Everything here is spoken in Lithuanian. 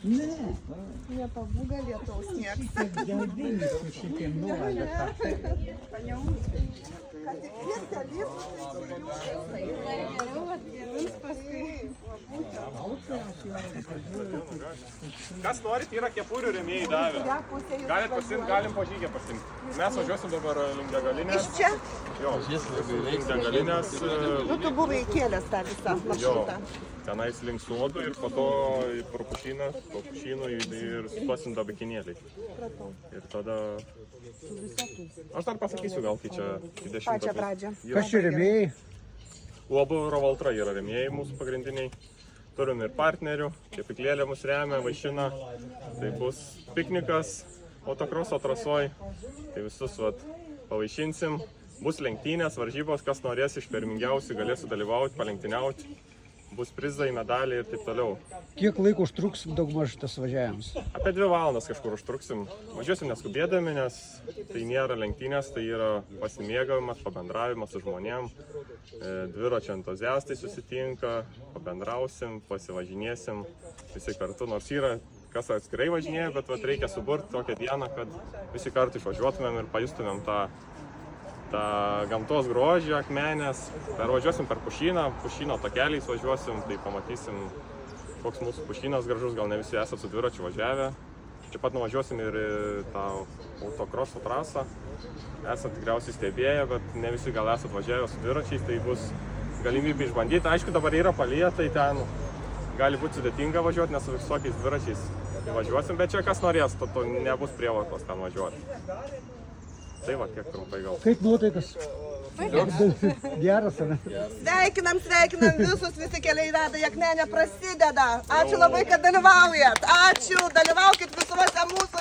Ne. Nepabūga lietaus niekas. Gelbėjai su šitiem nuolat. Kad tik viską Kas norit, yra kepurių rėmėjai davė. Galit pasimti, galim po žygę pasimti. Mes važiuosim dabar link degalinės. Iš čia? Jo, link degalinės. Nu, tu buvai įkėlęs tą visą Jo, maršrutą. tenais link sodų ir po to pro pušyną ir sustosim dabikinėliai. Ir tada... Aš dar pasakysiu gal, kai čia 20. Pačią pradžią. Kas čia rėmėjai? UAB Eurovaltra yra rėmėjai mūsų pagrindiniai. Turim ir partnerių, kepyklėlė mus remia, vaišina. Tai bus piknikas motokroso trasoj. Tai visus pavaišinsim. Bus lenktynės, varžybos, kas norės iš permingiausių galės sudalyvauti, palenktyniauti. Bus prizai, medaliai ir taip toliau. Kiek laiko užtruks daugmaž tas važiavimas? Apie 2 valandas kažkur užtruksim. Važiuosim neskubėdami, nes tai nėra lenktynės, tai yra pasimėgavimas, pabendravimas su žmonėm. Dviračio entuziastai susitinka, pabendrausim, pasivažinėsim visi kartu. Nors yra kas atskirai važinėja, bet reikia suburti tokią dieną, kad visi kartu išvažiuotumėm ir pajustumėm tą gamtos grožį, akmenės. Pervažiuosim per pušyną, pušyno takeliais važiuosim, tai pamatysim, koks mūsų pušynas gražus, gal ne visi esate su dviračiu važiavę. Taip pat nuvažiuosim ir tą autokroso trasą. Esate tikriausiai stebėję, bet ne visi gal esate važiavę su dviračiais, tai bus galimybė išbandyti. Aišku, dabar yra palyja, tai ten gali būti sudėtinga važiuoti, nes su visokiais dviračiais važiuosim, bet čia kas norės, to nebus prievartos ten važiuoti. Tai va, tiek trumpai gal. Kaip nuotaikas? Geras, ar ne? Sveikinam visus, visi keliai veda, Akmenė prasideda. Ačiū labai, kad dalyvaujat. Ačiū, dalyvaukit visuose mūsų